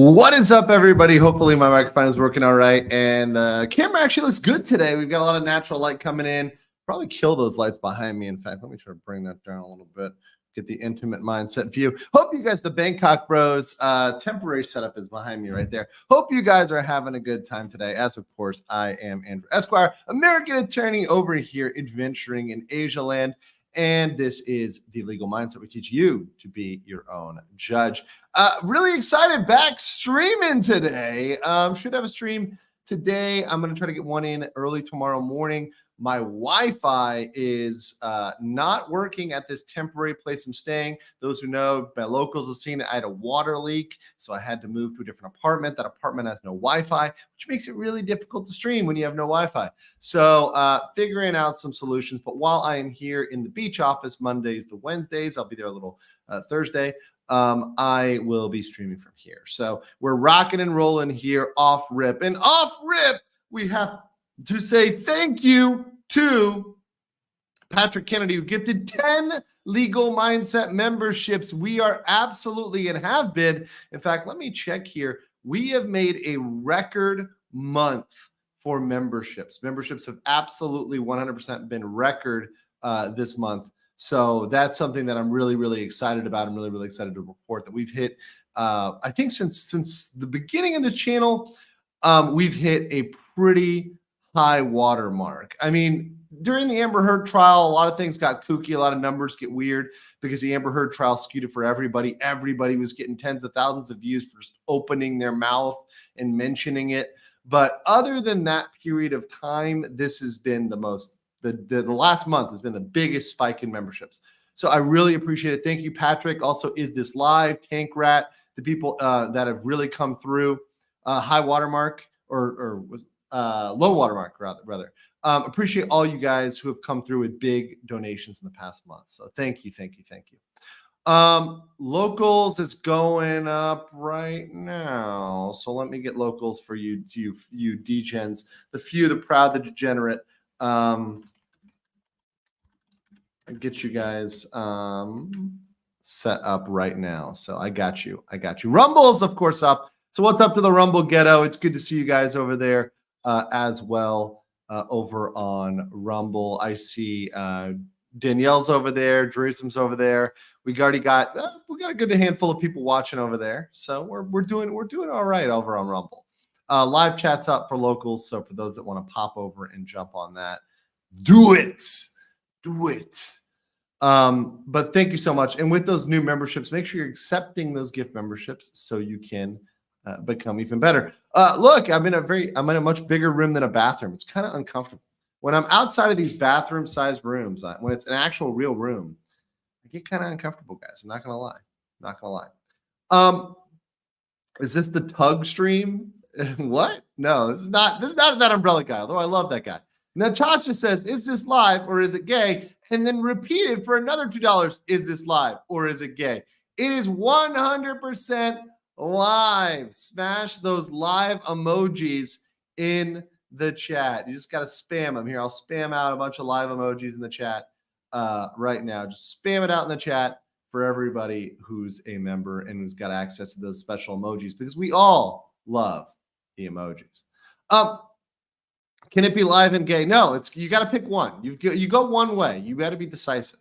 What is up, everybody? Hopefully my microphone is working all right, and the camera actually looks good today. We've got a lot of natural light coming in. Probably kill those lights behind me. In fact, let me try to bring that down a little bit. Get the intimate mindset view. Hope you guys, the Bangkok Bros, temporary setup is behind me right there. Hope you guys are having a good time today. As of course, I am Andrew Esquire, American attorney over here adventuring in Asia land. And this is the legal mindset. We teach you to be your own judge. Really excited, back streaming today. Should have a stream today. I'm going to try to get one in early tomorrow morning. My Wi-Fi is not working at this temporary place I'm staying. Those who know, my locals have seen it. I had a water leak, so I had to move to a different apartment. That apartment has no Wi-Fi, which makes it really difficult to stream when you have no Wi-Fi. So figuring out some solutions. But while I am here in the beach office Mondays to Wednesdays, I'll be there a little Thursday. I will be streaming from here. So we're rocking and rolling here off rip. And off rip, we have to say thank you to Patrick Kennedy, who gifted 10 legal mindset memberships. We are absolutely and have been. In fact, let me check here. We have made a record month for memberships. Memberships have absolutely 100% been record this month. So that's something that I'm really, really excited about. I'm really, really excited to report that we've hit, I think since the beginning of this channel, we've hit a pretty high watermark. I mean, during the Amber Heard trial, a lot of things got kooky. A lot of numbers get weird because the Amber Heard trial skewed it for everybody. Everybody was getting tens of thousands of views for just opening their mouth and mentioning it. But other than that period of time, this has been the most, the last month has been the biggest spike in memberships. So I really appreciate it. Thank you, Patrick. Also, Is This Live, Tank Rat, the people that have really come through. High watermark or was low watermark rather. Appreciate all you guys who have come through with big donations in the past month. So thank you. Locals is going up right now. So let me get locals for you degens, the few, the proud, the degenerate. Get you guys set up right now. So I got you. Rumble's of course up. So what's up to the Rumble ghetto? It's good to see you guys over there as well over on Rumble. I see Danielle's over there, Jerusalem's over there. We got a good handful of people watching over there. So we're doing all right over on Rumble. Live chat's up for locals. So for those that want to pop over and jump on that, do it. But thank you so much. And with those new memberships, make sure you're accepting those gift memberships so you can become even better. Look, I'm in a much bigger room than a bathroom. It's kind of uncomfortable. When I'm outside of these bathroom-sized rooms, when it's an actual real room, I get kind of uncomfortable, guys. I'm not gonna lie. Is this the Tug stream? What? No, this is not that umbrella guy, although I love that guy. Natasha says, is this live or is it gay? And then repeated for another $2, is this live or is it gay? It is 100% live. Smash those live emojis in the chat. You just got to spam them here. I'll spam out a bunch of live emojis in the chat right now. Just spam it out in the chat for everybody who's a member and who's got access to those special emojis because we all love the emojis. Can it be live and gay? No, you got to pick one. You go one way. You got to be decisive.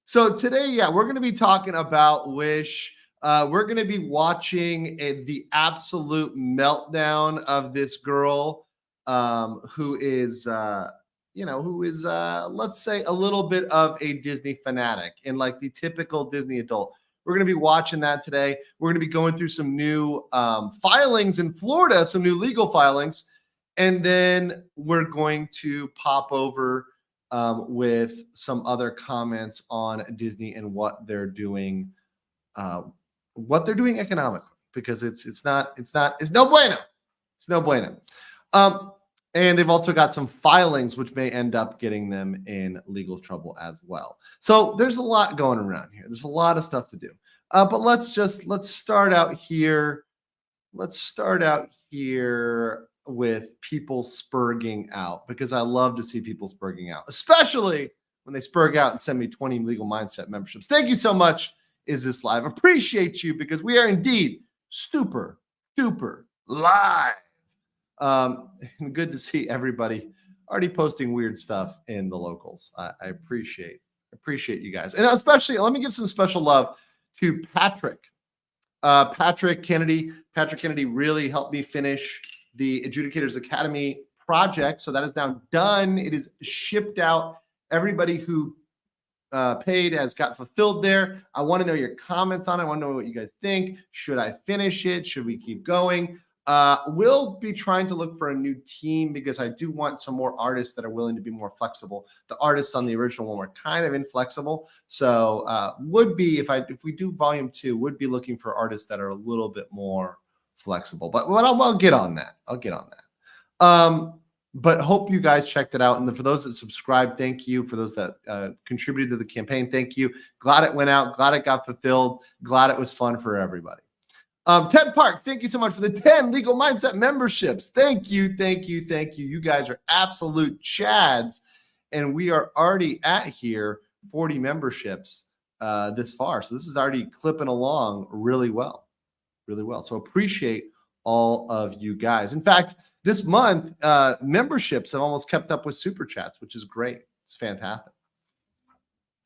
So today, we're going to be talking about Wish. We're going to be watching the absolute meltdown of this girl who is, let's say, a little bit of a Disney fanatic and like the typical Disney adult. We're going to be watching that today. We're going to be going through some new filings in Florida, some new legal filings. And then we're going to pop over with some other comments on Disney and what they're doing economically, because it's no bueno. It's no bueno. And they've also got some filings which may end up getting them in legal trouble as well. So there's a lot going around here. There's a lot of stuff to do. But let's start out here. Let's start out here with people spurging out, because I love to see people spurging out, especially when they spurg out and send me 20 legal mindset memberships. Thank you so much. Is This Live? Appreciate you, because we are indeed super super live. Good to see everybody already posting weird stuff in the locals. I appreciate you guys. And especially, let me give some special love to Patrick. Patrick Kennedy really helped me finish the Adjudicators Academy project. So that is now done. It is shipped out. Everybody who paid has got fulfilled there. I want to know your comments on it. I want to know what you guys think. Should I finish it? Should we keep going? We'll be trying to look for a new team because I do want some more artists that are willing to be more flexible. The artists on the original one were kind of inflexible. So would be, if we do volume 2, would be looking for artists that are a little bit more flexible. But I'll get on that. But hope you guys checked it out. And for those that subscribed, thank you. For those that contributed to the campaign, thank you. Glad it went out. Glad it got fulfilled. Glad it was fun for everybody. Ted Park, thank you so much for the 10 Legal Mindset memberships. Thank you. You guys are absolute chads. And we are already at here 40 memberships this far. So this is already clipping along really well. So appreciate all of you guys. In fact, this month, memberships have almost kept up with super chats, which is great. It's fantastic.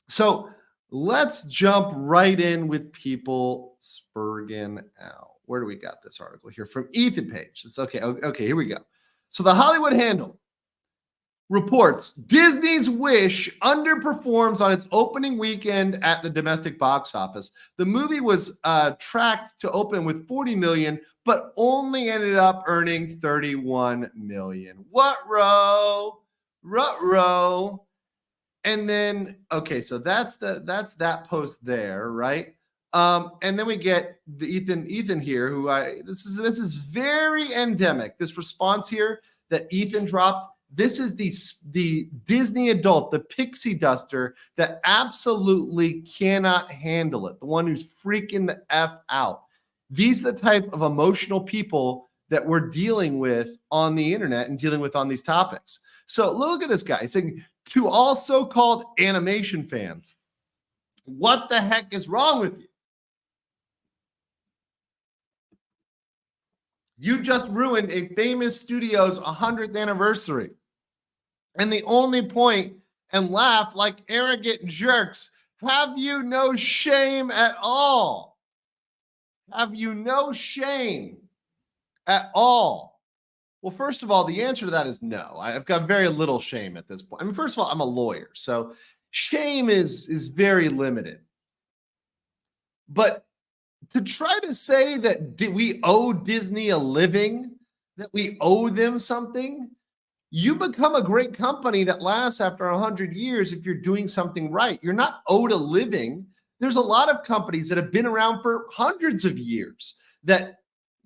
So let's jump right in with people spurging out. Where do we got this article here? From Ethan Page. It's okay, here we go. So the Hollywood Handle reports Disney's Wish underperforms on its opening weekend at the domestic box office. The movie was tracked to open with 40 million, but only ended up earning 31 million. What row? Rut-row. And then, okay, so that's that post there, right? And then we get the Ethan here, who this is very endemic. This response here that Ethan dropped. This is the Disney adult, the pixie duster that absolutely cannot handle it. The one who's freaking the F out. These are the type of emotional people that we're dealing with on the internet and dealing with on these topics. So look at this guy. He's saying, to all so-called animation fans, what the heck is wrong with you? You just ruined a famous studio's 100th anniversary. And the only point and laugh like arrogant jerks. Have you no shame at all? Have you no shame at all? Well, first of all, the answer to that is no. I've got very little shame at this point. I mean, first of all, I'm a lawyer, so shame is very limited. But to try to say that we owe Disney a living, that we owe them something, you become a great company that lasts after 100 years if you're doing something right. You're not owed a living. There's a lot of companies that have been around for hundreds of years that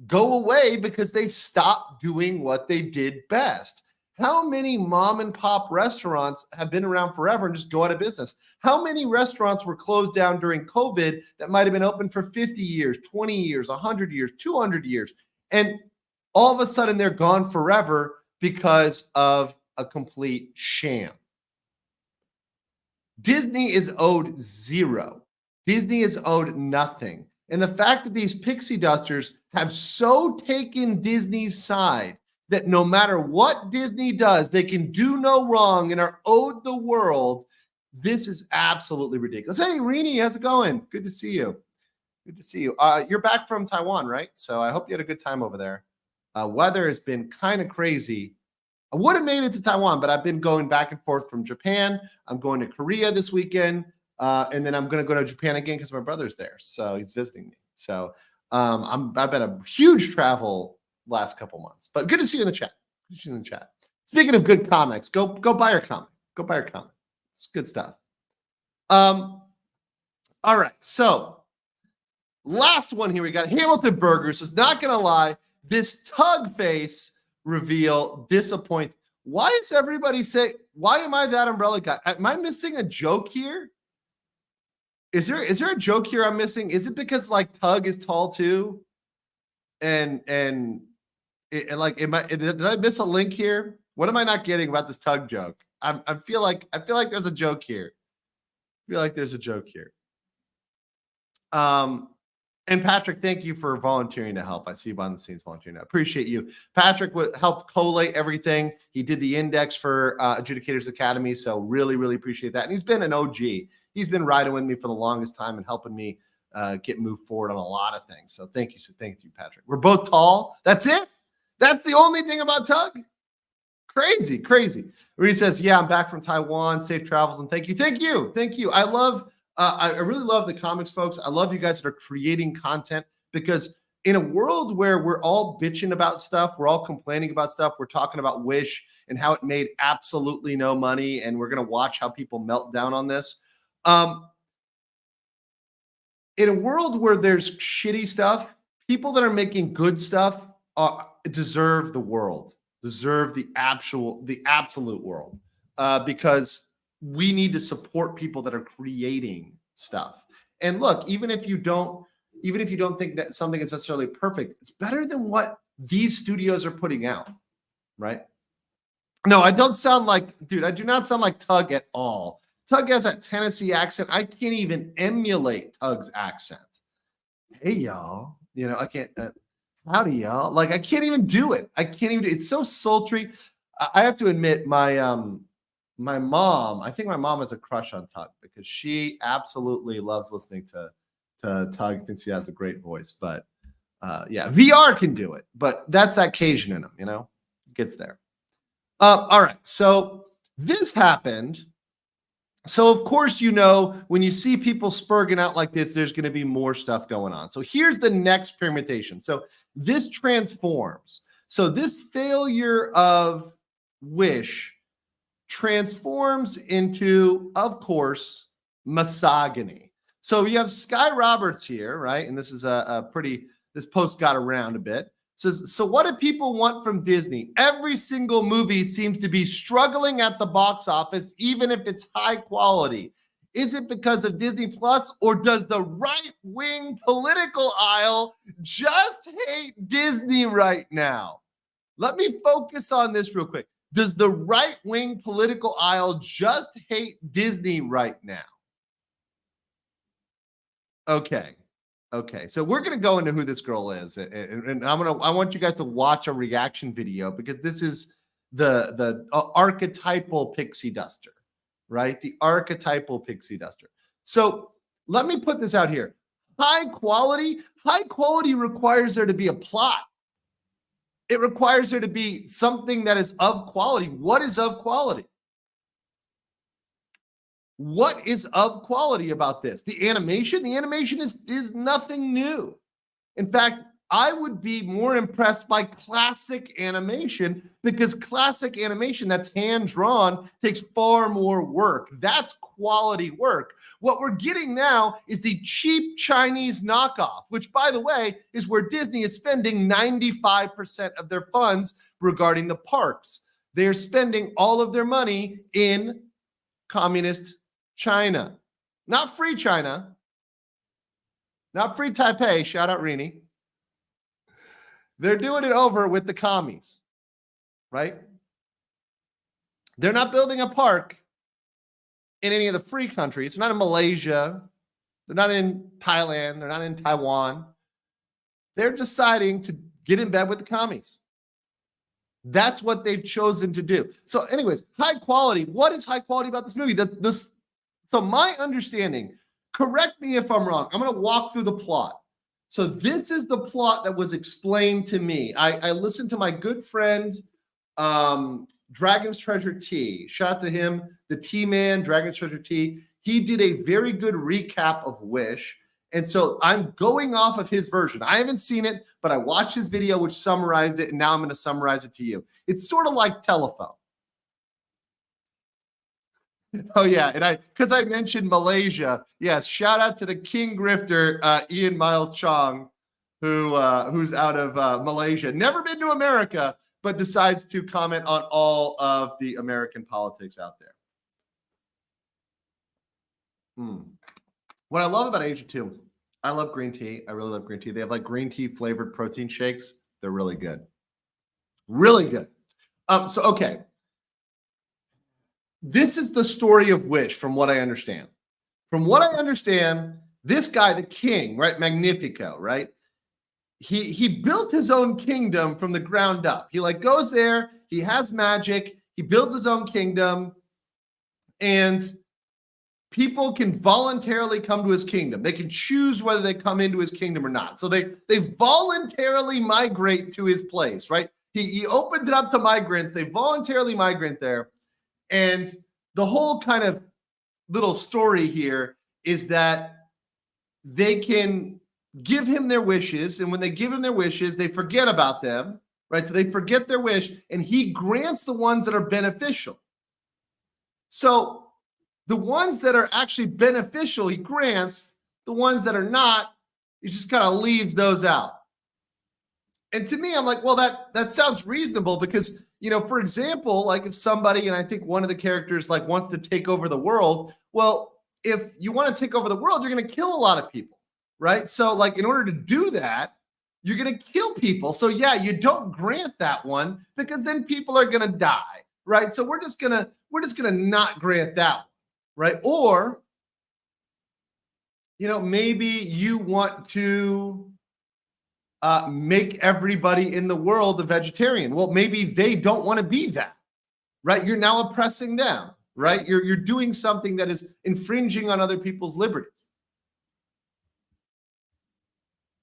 go away because they stopped doing what they did best. How many mom and pop restaurants have been around forever and just go out of business? How many restaurants were closed down during COVID that might have been open for 50 years, 20 years, 100 years, 200 years, and all of a sudden they're gone forever because of a complete sham? Disney is owed zero. Disney is owed nothing. And the fact that these pixie dusters have so taken Disney's side that no matter what Disney does, they can do no wrong and are owed the world. This is absolutely ridiculous. Hey, Rini, how's it going? Good to see you. Good to see you. You're back from Taiwan, right? So I hope you had a good time over there. Weather has been kind of crazy. I would have made it to Taiwan, but I've been going back and forth from Japan. I'm going to Korea this weekend. And then I'm going to go to Japan again because my brother's there. So he's visiting me. So I've been a huge travel last couple months, but good to see you in the chat. Good to see you in the chat. Speaking of good comics, go buy your comic. Go buy your comic. It's good stuff. All right. So last one here. We got Hamilton Burgers. Is not going to lie. This Tug Face reveal disappoints. Why is everybody saying, why am I that umbrella guy? Am I missing a joke here? Is there a joke here I'm missing? Is it because like Tug is tall too? And did I miss a link here? What am I not getting about this Tug joke? I feel like there's a joke here. I feel like there's a joke here. And Patrick, thank you for volunteering to help. I see you behind the scenes volunteering. I appreciate you. Patrick helped collate everything. He did the index for Adjudicators Academy. So really, really appreciate that. And he's been an OG. He's been riding with me for the longest time and helping me get moved forward on a lot of things. So thank you. So thank you, Patrick. We're both tall. That's it. That's the only thing about Tug. Crazy, crazy. Where he says, yeah, I'm back from Taiwan. Safe travels. And thank you. Thank you. Thank you. I really love the comics, folks. I love you guys that are creating content, because in a world where we're all bitching about stuff, we're all complaining about stuff, we're talking about Wish and how it made absolutely no money, and we're going to watch how people melt down on this. In a world where there's shitty stuff, people that are making good stuff deserve the world, deserve the absolute world, because we need to support people that are creating stuff. And look, even if you don't think that something is necessarily perfect, it's better than what these studios are putting out, right? No, I don't sound like, dude, I do not sound like Tug at all. Tug has that Tennessee accent. I can't even emulate Tug's accent. Hey, y'all. You know, I can't. Howdy, y'all. Like, I can't even do it. It's so sultry. I have to admit, my mom, I think my mom has a crush on Tug, because she absolutely loves listening to Tug, thinks he has a great voice. But yeah, VR can do it, but that's that Cajun in him, you know, gets there. All right, so this happened. So of course, you know, when you see people spurging out like this, there's going to be more stuff going on. So here's the next permutation. So this transforms. So this failure of Wish transforms into, of course, misogyny. So you have Sky Roberts here, right? And this is this post got around a bit. It says, so what do people want from Disney? Every single movie seems to be struggling at the box office, even if it's high quality. Is it because of Disney Plus, or does the right-wing political aisle just hate Disney right now? Let me focus on this real quick. Does the right-wing political aisle just hate Disney right now? Okay. So we're going to go into who this girl is. And I want you guys to watch a reaction video, because this is the archetypal pixie duster, right? The archetypal pixie duster. So let me put this out here. High quality requires there to be a plot. It requires there to be something that is of quality. What is of quality? What is of quality about this? The animation is nothing new. In fact, I would be more impressed by classic animation, because classic animation that's hand-drawn takes far more work. That's quality work. What we're getting now is the cheap Chinese knockoff, which, by the way, is where Disney is spending 95% of their funds regarding the parks. They're spending all of their money in communist China. Not free China. Not free Taipei. Shout out Rini. They're doing it over with the commies, right? They're not building a park in any of the free countries. They're not in Malaysia. They're not in Thailand. They're not in Taiwan. They're deciding to get in bed with the commies. That's what they've chosen to do. So anyways, high quality. What is high quality about this movie? So my understanding, correct me if I'm wrong. I'm going to walk through the plot. So this is the plot that was explained to me. I listened to my good friend, Dragon's Treasure T. Shout out to him, the T-Man, Dragon's Treasure T. He did a very good recap of Wish. And so I'm going off of his version. I haven't seen it, but I watched his video, which summarized it. And now I'm going to summarize it to you. It's sort of like Telephone. Oh, yeah. And because I mentioned Malaysia. Yes. Shout out to the King Grifter, Ian Miles Chong, who's out of Malaysia. Never been to America, but decides to comment on all of the American politics out there. What I love about Asia too, I love green tea. I really love green tea. They have like green tea flavored protein shakes. They're really good. Really good. So, okay. This is the story of Wish, from what I understand. From what I understand, this guy, the king, right? Magnifico, right? He built his own kingdom from the ground up. He like goes there, he has magic, he builds his own kingdom, and people can voluntarily come to his kingdom. They can choose whether they come into his kingdom or not. So they voluntarily migrate to his place, right? He opens it up to migrants. They voluntarily migrate there. And the whole kind of little story here is that they can give him their wishes. And when they give him their wishes, they forget about them, right? So they forget their wish, and he grants the ones that are beneficial. So the ones that are actually beneficial, he grants. The ones that are not, he just kind of leaves those out. And to me, I'm like, well, that sounds reasonable because, you know, for example, like if somebody, and I think one of the characters like wants to take over the world, well, if you want to take over the world, you're going to kill a lot of people, right? So like in order to do that, you're going to kill people. So yeah, you don't grant that one because then people are going to die, right? So we're just going to not grant that one, right? Or, you know, maybe you want to make everybody in the world a vegetarian. Well, maybe they don't want to be that, right? You're now oppressing them, right? You're doing something that is infringing on other people's liberties.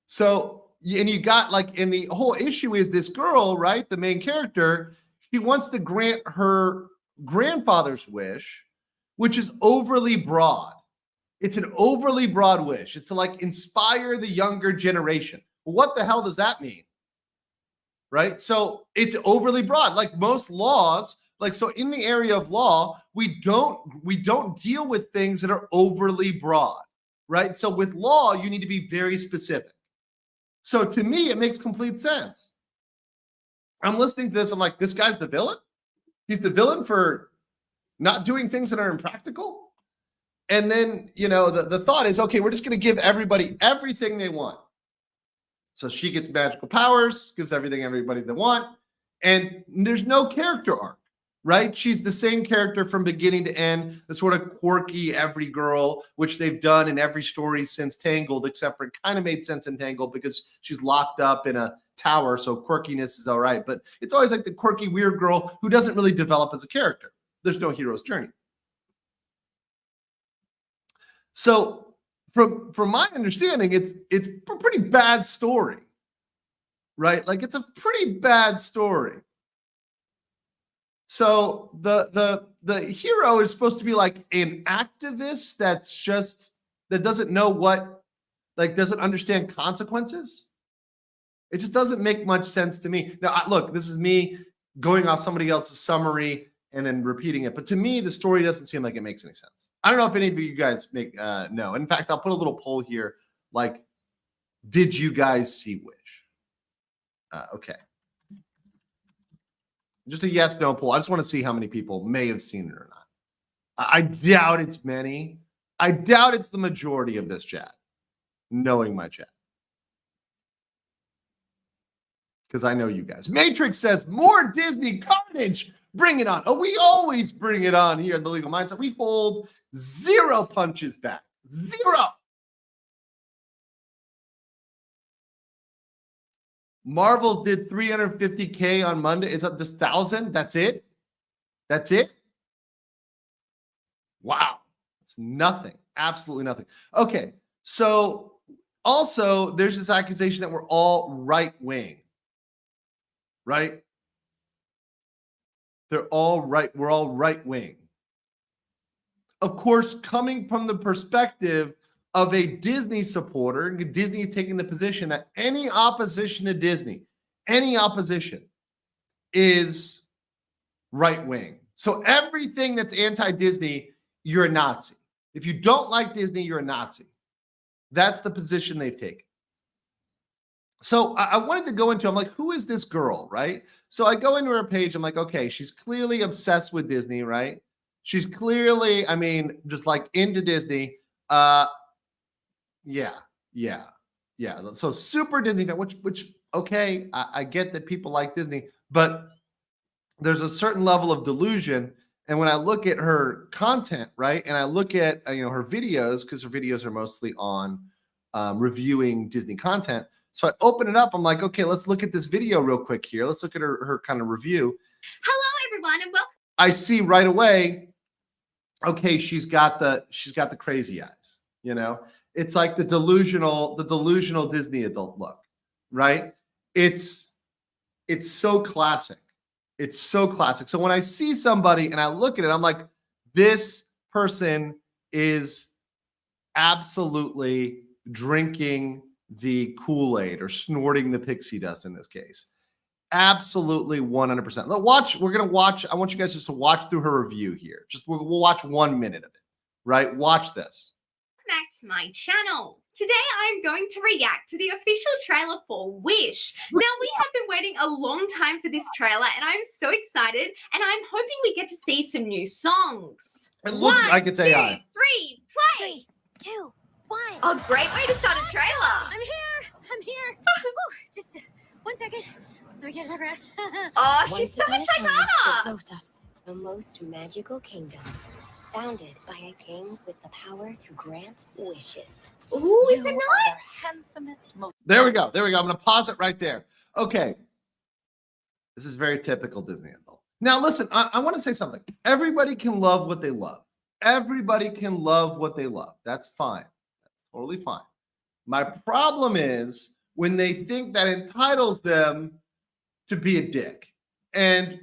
So, and you got like, and the whole issue is this girl, right? The main character, she wants to grant her grandfather's wish, which is overly broad. It's an overly broad wish. It's to like inspire the younger generation. Well, what the hell does that mean? Right? So it's overly broad. Like most laws, like so in the area of law, we don't deal with things that are overly broad, right? So with law, you need to be very specific. So to me, it makes complete sense. I'm listening to this. I'm like, this guy's the villain? He's the villain for not doing things that are impractical? And then, you know, the thought is, okay, we're just going to give everybody everything they want. So she gets magical powers, gives everybody they want, and there's no character arc, right? She's the same character from beginning to end, the sort of quirky every girl, which they've done in every story since Tangled, except for it kind of made sense in Tangled because she's locked up in a tower, so quirkiness is all right. But it's always like the quirky, weird girl who doesn't really develop as a character. There's no hero's journey. So from my understanding, it's a pretty bad story, right? Like it's a pretty bad story. So the hero is supposed to be like an activist that doesn't know what, like doesn't understand consequences. It just doesn't make much sense to me. Now, look, this is me going off somebody else's summary and then repeating it. But to me, the story doesn't seem like it makes any sense. I don't know if any of you guys know. In fact, I'll put a little poll here. Like, did you guys see Wish? Okay. Just a yes, no poll. I just want to see how many people may have seen it or not. I doubt it's many. I doubt it's the majority of this chat, knowing my chat. Because I know you guys. Matrix says, more Disney carnage. Bring it on. Oh, we always bring it on here in the Legal Mindset. We hold 0 punches back. 0. Marvel did 350K on Monday. It's up just 1,000. That's it. That's it. Wow. It's nothing. Absolutely nothing. Okay. So also there's this accusation that we're all right wing. Right? They're all right. We're all right wing. Of course, coming from the perspective of a Disney supporter, Disney is taking the position that any opposition to Disney, any opposition is right wing. So everything that's anti-Disney, you're a Nazi. If you don't like Disney, you're a Nazi. That's the position they've taken. So I wanted to go into, I'm like, who is this girl, right? So I go into her page. I'm like, okay, she's clearly obsessed with Disney, right? She's clearly, I mean, just like into Disney. Yeah. So super Disney fan, which okay, I get that people like Disney, but there's a certain level of delusion And when I look at her content, right, and I look at her videos, because her videos are mostly on reviewing Disney content. So I open it up. I'm like, okay, let's look at this video real quick here. Let's look at her kind of review. Hello, everyone, and welcome. I see right away, okay, she's got the crazy eyes. It's like the delusional Disney adult look, right? It's so classic. It's so classic. So when I see somebody and I look at it, I'm like, this person is absolutely drinking the Kool-Aid or snorting the pixie dust in this case. Absolutely 100%. We're going to watch. I want you guys just to watch through her review here. We'll watch 1 minute of it, right? Watch this. Back to my channel. Today I'm going to react to the official trailer for Wish. Now, we have been waiting a long time for this trailer, and I'm so excited, and I'm hoping we get to see some new songs. It looks like it's AI. 1, 2, 3, play! 3, 2, 1. A great way to start a trailer. I'm here. Just 1 second. Let me catch my breath. Oh, she's so much like Anna. The most magical kingdom, founded by a king with the power to grant wishes. Ooh, is it You are not? the handsomest, most There we go. I'm going to pause it right there. Okay. This is very typical Disney adult. Now, listen, I want to say something. Everybody can love what they love. Everybody can love what they love. That's fine. That's totally fine. My problem is when they think that entitles them to be a dick and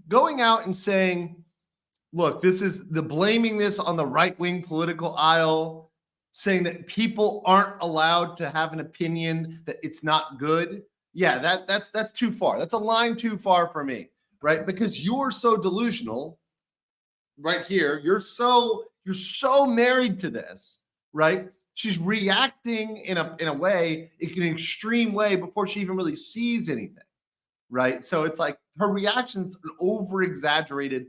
going out and saying, look, this is blaming this on the right-wing political aisle, saying that people aren't allowed to have an opinion, that it's not good. Yeah, that's too far. That's a line too far for me, right? Because you're so delusional right here. You're so married to this, right? She's reacting in a way, an extreme way, before she even really sees anything, right? So it's like her reaction's an over-exaggerated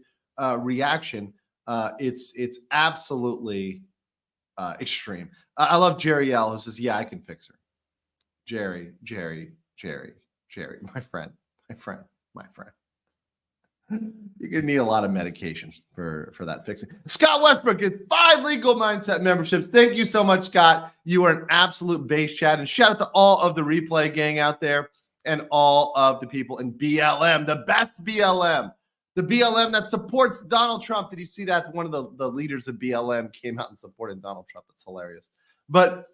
reaction. It's absolutely extreme. I love Jerry L, who says, yeah, I can fix her. Jerry, my friend. You're gonna need a lot of medication for that fixing. Scott Westbrook gets 5 legal mindset memberships. Thank you so much, Scott. You are an absolute base chat. And shout out to all of the replay gang out there and all of the people in BLM, the best BLM. The BLM that supports Donald Trump. Did you see that? One of the leaders of BLM came out and supported Donald Trump. That's hilarious. But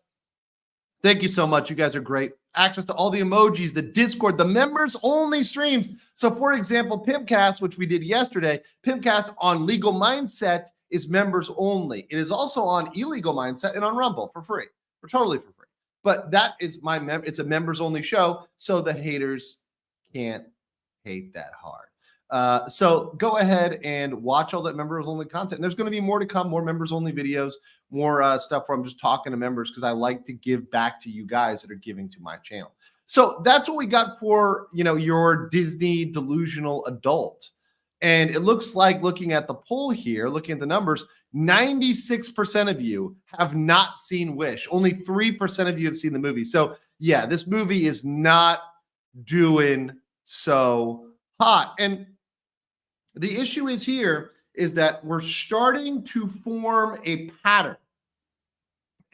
thank you so much. You guys are great. Access to all the emojis, the Discord, the members only streams. So for example, Pimpcast, which we did yesterday, Pimpcast on Legal Mindset is members only. It is also on Illegal Mindset and on Rumble for free, totally for free. But that is it's a members only show, so the haters can't hate that hard. So go ahead and watch all that members only content. And there's going to be more to come, more members only videos, more stuff where I'm just talking to members because I like to give back to you guys that are giving to my channel. So that's what we got for, your Disney delusional adult. And it looks like, looking at the poll here, looking at the numbers, 96% of you have not seen Wish. Only 3% of you have seen the movie. So yeah, this movie is not doing so hot. And the issue is that we're starting to form a pattern.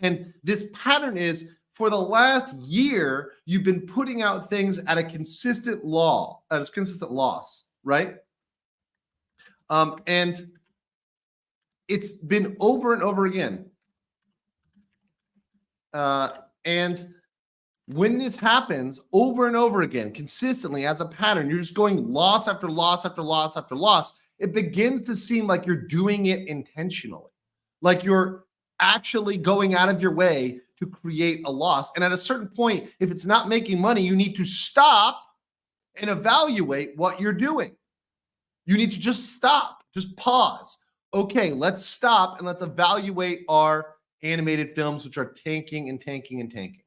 And this pattern is, for the last year, you've been putting out things at a consistent loss, right? And it's been over and over again. And when this happens over and over again, consistently as a pattern, you're just going loss after loss after loss after loss. It begins to seem like you're doing it intentionally, like you're actually going out of your way to create a loss. And at a certain point, if it's not making money, you need to stop and evaluate what you're doing. You need to just stop, just pause. Okay, let's stop and let's evaluate our animated films, which are tanking and tanking and tanking.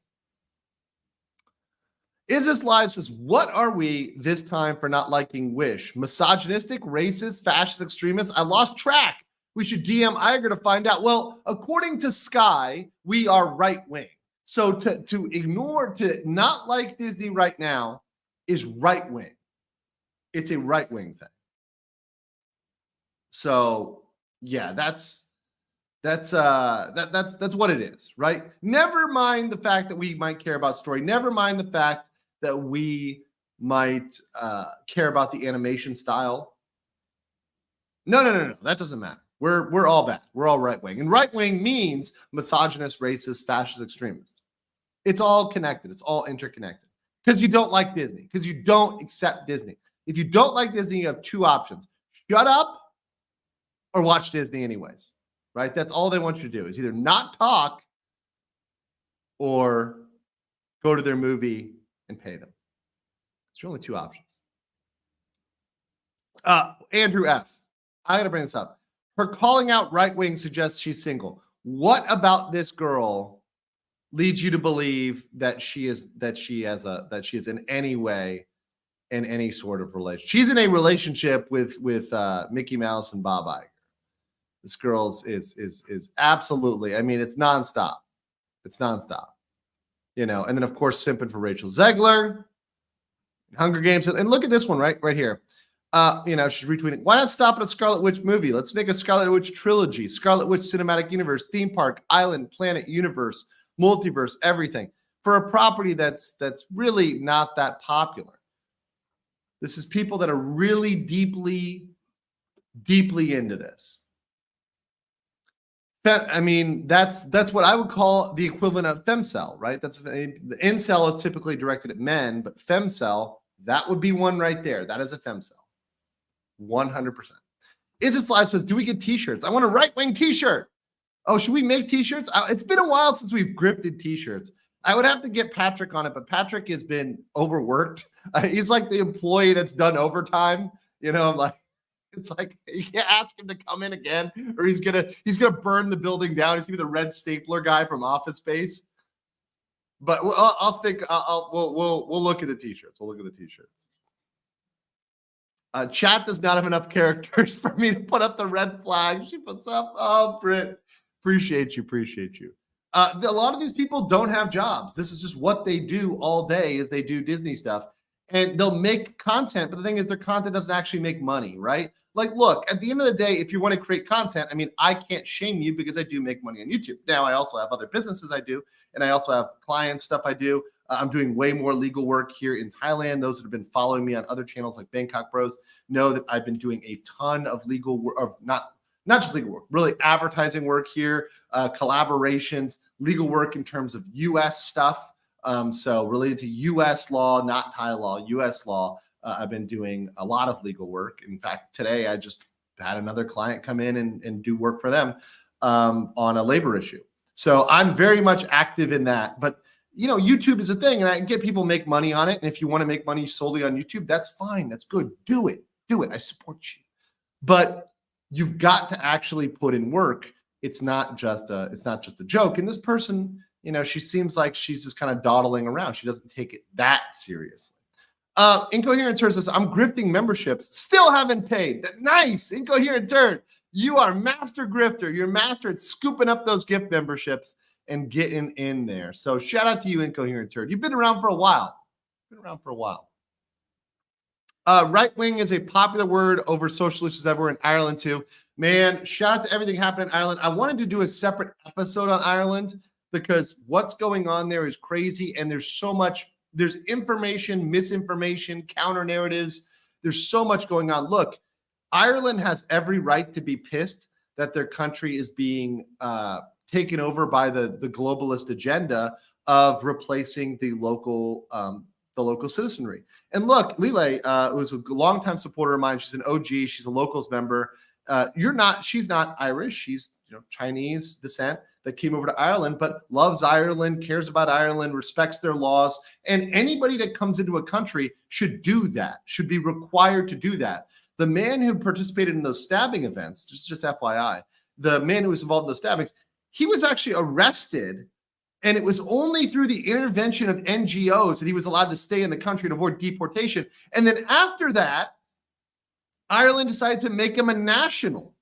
Is This Live says, what are we this time for not liking Wish? Misogynistic, racist, fascist, extremists? I lost track. We should DM Iger to find out. Well, according to Sky, we are right-wing. So to not like Disney right now is right-wing. It's a right-wing thing. So yeah, that's what it is, right? Never mind the fact that we might care about story. Never mind the fact that we might care about the animation style. No. That doesn't matter. We're all bad. We're all right wing, and right wing means misogynist, racist, fascist, extremist. It's all connected. It's all interconnected. Because you don't like Disney. Because you don't accept Disney. If you don't like Disney, you have two options: shut up or watch Disney anyways. Right? That's all they want you to do, is either not talk or go to their movie and pay them. It's your only two options. Andrew F. I got to bring this up. Her calling out right wing suggests she's single. What about this girl leads you to believe that she is in any way in any sort of relationship? She's in a relationship with Mickey Mouse and Bob Iger. This girl's is absolutely. I mean, it's nonstop. It's nonstop. And then of course simping for Rachel Zegler, Hunger Games, and look at this one right here. She's retweeting. Why not stop at a Scarlet Witch movie? Let's make a Scarlet Witch trilogy: Scarlet Witch cinematic universe, theme park, island, planet, universe, multiverse, everything, for a property that's really not that popular. This is people that are really deeply into this. I mean, that's what I would call the equivalent of femcel, right? The incel is typically directed at men, but femcel, that would be one right there. That is a femcel. 100%. Is this live says, do we get t-shirts? I want a right-wing t-shirt. Oh, should we make t-shirts? It's been a while since we've grifted t-shirts. I would have to get Patrick on it, but Patrick has been overworked. He's like the employee that's done overtime. It's like you can't ask him to come in again, or he's gonna burn the building down. He's gonna be the red stapler guy from Office Space. But we'll look at the t-shirts. We'll look at the t-shirts. Chat does not have enough characters for me to put up the red flag. She puts up. Oh, Britt, appreciate you. A lot of these people don't have jobs. This is just what they do all day. Is they do Disney stuff, and they'll make content. But the thing is, their content doesn't actually make money, right? Like, look, at the end of the day, if you want to create content, I mean, I can't shame you because I do make money on YouTube. Now, I also have other businesses I do, and I also have client stuff I do. I'm doing way more legal work here in Thailand. Those that have been following me on other channels like Bangkok Bros know that I've been doing a ton of legal work, of not just legal work, really advertising work here, collaborations, legal work in terms of U.S. stuff. So related to U.S. law, not Thai law, U.S. law. I've been doing a lot of legal work. In fact, today I just had another client come in and do work for them on a labor issue. So I'm very much active in that. But YouTube is a thing, and I get people make money on it. And if you want to make money solely on YouTube, that's fine. That's good. Do it. I support you. But you've got to actually put in work. It's not just a joke. And this person, she seems like she's just kind of dawdling around. She doesn't take it that seriously. Incoherent Turd says, I'm grifting memberships. Still haven't paid. Nice. Incoherent Turd. You are master grifter. You're master at scooping up those gift memberships and getting in there. So shout out to you, Incoherent Turd. You've been around for a while. Right wing is a popular word over social issues everywhere in Ireland too. Man, shout out to everything happening in Ireland. I wanted to do a separate episode on Ireland because what's going on there is crazy, and there's so much. There's information, misinformation, counter narratives. There's so much going on. Look, Ireland has every right to be pissed that their country is being taken over by the globalist agenda of replacing the local citizenry. And look, Lile was a longtime supporter of mine. She's an OG. She's a locals member. She's not Irish. She's Chinese descent that came over to Ireland, but loves Ireland, cares about Ireland, respects their laws. And anybody that comes into a country should do that, should be required to do that. The man who participated in those stabbing events, just FYI, the man who was involved in those stabbings, he was actually arrested, and it was only through the intervention of NGOs that he was allowed to stay in the country and avoid deportation. And then after that, Ireland decided to make him a national.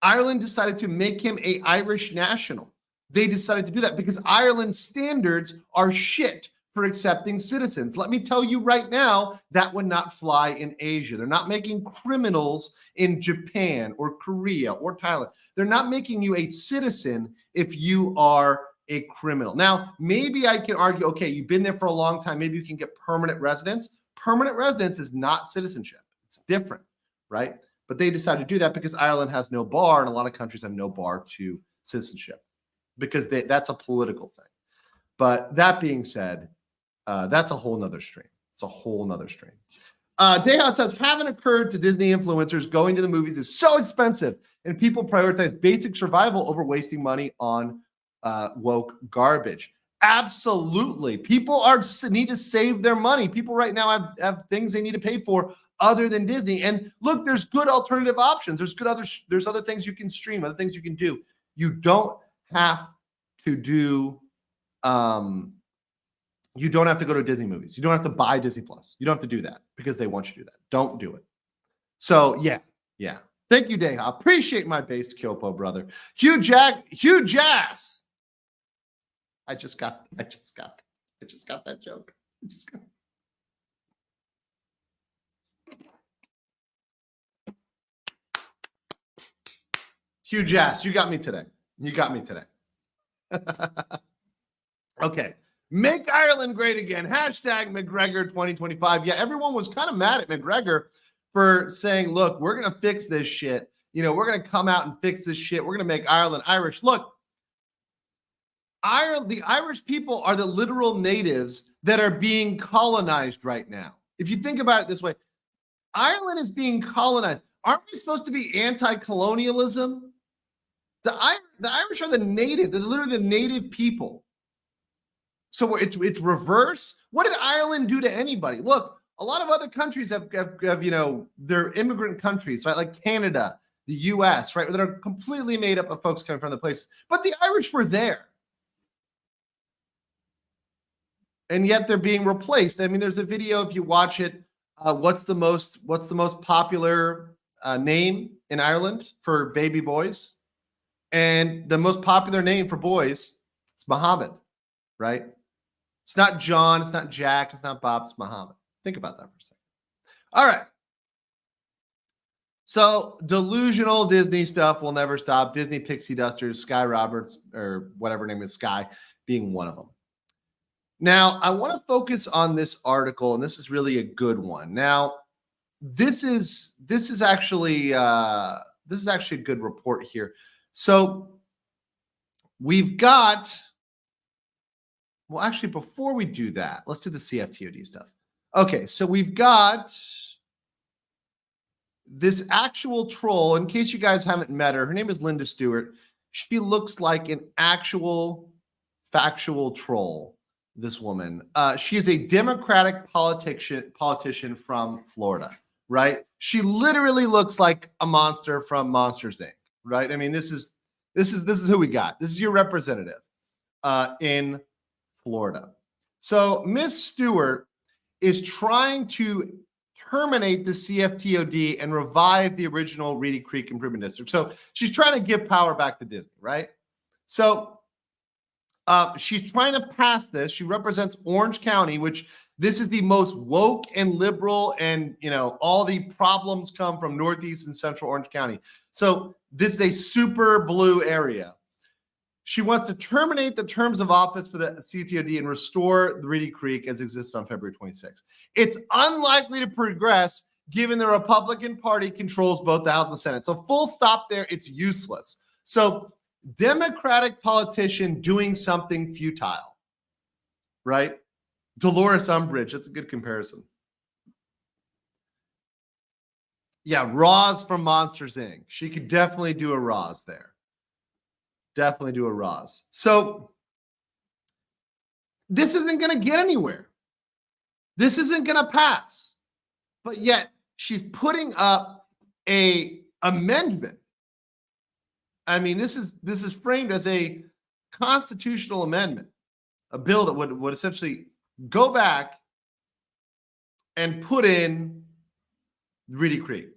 Ireland decided to make him an Irish national. They decided to do that because Ireland's standards are shit for accepting citizens. Let me tell you right now, that would not fly in Asia. They're not making criminals in Japan or Korea or Thailand. They're not making you a citizen if you are a criminal. Now, maybe I can argue, okay, you've been there for a long time. Maybe you can get permanent residence. Permanent residence is not citizenship. It's different, right? But they decided to do that because Ireland has no bar, and a lot of countries have no bar to citizenship because that's a political thing. But that being said, that's a whole nother stream. It's a whole nother stream. Deha says, haven't occurred to Disney influencers going to the movies is so expensive, and people prioritize basic survival over wasting money on woke garbage. Absolutely. People need to save their money. People right now have things they need to pay for other than Disney. And look, there's good alternative options. There's other things you can stream, other things you can do. You don't have to do you don't have to go to Disney movies. You don't have to buy Disney Plus. You don't have to do that because they want you to do that. Don't do it. So yeah. Thank you, Deha. Appreciate my base Kyopo, brother. Hugh Jass. I just got that joke. Hugh Jass, you got me today. Okay. Make Ireland great again. Hashtag McGregor 2025. Yeah, everyone was kind of mad at McGregor for saying, look, we're going to fix this shit. We're going to come out and fix this shit. We're going to make Ireland Irish. Look, the Irish people are the literal natives that are being colonized right now. If you think about it this way, Ireland is being colonized. Aren't we supposed to be anti-colonialism? The Irish are the native. They're literally the native people. So it's reverse. What did Ireland do to anybody? Look, a lot of other countries have they're immigrant countries, right? Like Canada, the US, right? That are completely made up of folks coming from the places. But the Irish were there. And yet they're being replaced. I mean, there's a video, if you watch it, what's the most popular name in Ireland for baby boys? And the most popular name for boys is Muhammad, right? It's not John, it's not Jack, it's not Bob, it's Muhammad. Think about that for a second. All right. So delusional Disney stuff will never stop. Disney pixie dusters, Sky Roberts, or whatever her name is, Sky, being one of them. Now, I want to focus on this article, and this is really a good one. Now, this is actually a good report here. So we've got, well, actually, before we do that, let's do the CFTOD stuff. Okay, so we've got this actual troll. In case you guys haven't met her, her name is Linda Stewart. She looks like an actual factual troll, this woman. She is a Democratic politician from Florida, right? She literally looks like a monster from Monsters, Inc., right? I mean, this is who we got. This is your representative in Florida. So Miss Stewart is trying to terminate the CFTOD and revive the original Reedy Creek Improvement District. So she's trying to give power back to Disney, right? So she's trying to pass this. She represents Orange County, which this is the most woke and liberal, and all the problems come from Northeast and Central Orange County. So this is a super blue area. She wants to terminate the terms of office for the CTOD and restore the Reedy Creek as existed on February 26th. It's unlikely to progress given the Republican Party controls both the House and the Senate. So full stop there. It's useless. So Democratic politician doing something futile, right? Dolores Umbridge. That's a good comparison. Yeah, Roz from Monsters, Inc. She could definitely do a Roz there. Definitely do a Roz. So this isn't going to get anywhere. This isn't going to pass. But yet she's putting up a amendment. I mean, this is framed as a constitutional amendment, a bill that would essentially go back and put in Reedy Creek.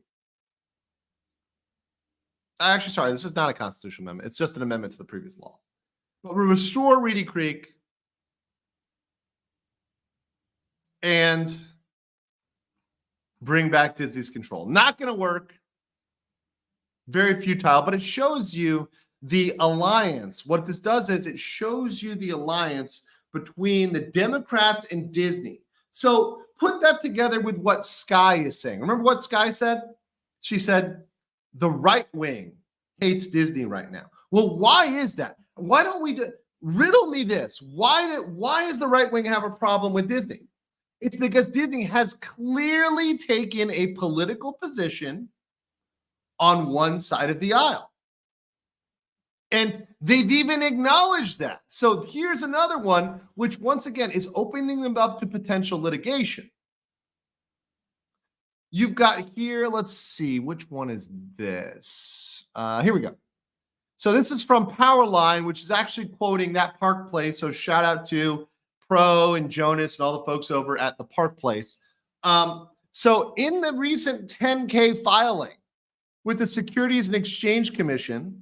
Actually, sorry, this is not a constitutional amendment. It's just an amendment to the previous law. But we restore Reedy Creek and bring back Disney's control. Not going to work. Very futile, but it shows you the alliance. What this does is it shows you the alliance between the Democrats and Disney. So put that together with what Sky is saying. Remember what Sky said? She said, the right wing hates Disney right now. Well, why is that? Why don't we riddle me this? Why does the right wing have a problem with Disney? It's because Disney has clearly taken a political position on one side of the aisle. And they've even acknowledged that. So here's another one, which once again is opening them up to potential litigation. You've got here, let's see, which one is this? Here we go. So this is from Powerline, which is actually quoting that Park Place. So shout out to Pro and Jonas and all the folks over at the Park Place. So in the recent 10K filing with the Securities and Exchange Commission,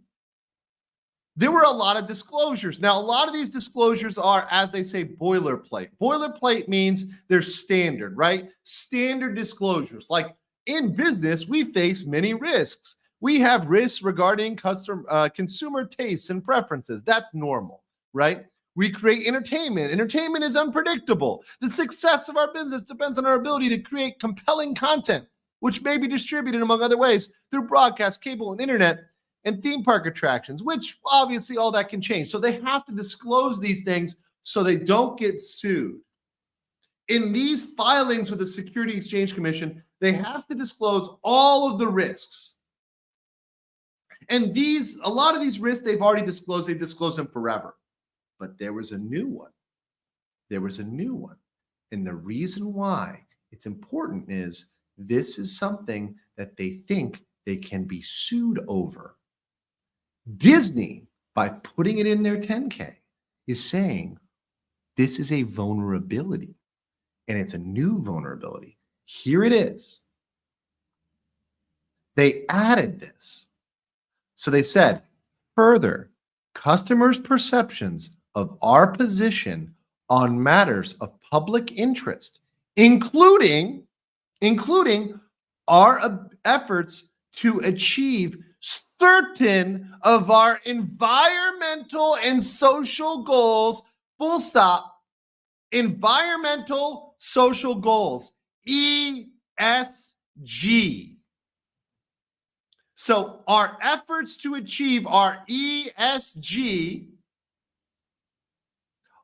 there were a lot of disclosures. Now, a lot of these disclosures are, as they say, boilerplate. Boilerplate means they're standard, right? Standard disclosures. Like in business, we face many risks. We have risks regarding consumer tastes and preferences. That's normal, right? We create entertainment. Entertainment is unpredictable. The success of our business depends on our ability to create compelling content, which may be distributed, among other ways, through broadcast, cable, and internet, and theme park attractions, which obviously all that can change. So they have to disclose these things so they don't get sued. In these filings with the Securities Exchange Commission, they have to disclose all of the risks. And a lot of these risks they've already disclosed. They've disclosed them forever. But there was a new one. There was a new one. And the reason why it's important is this is something that they think they can be sued over. Disney, by putting it in their 10K, is saying this is a vulnerability, and it's a new vulnerability. Here it is. They added this. So they said, further, customers' perceptions of our position on matters of public interest, including our efforts to achieve certain of our environmental and social goals, full stop, environmental social goals, ESG. So our efforts to achieve our ESG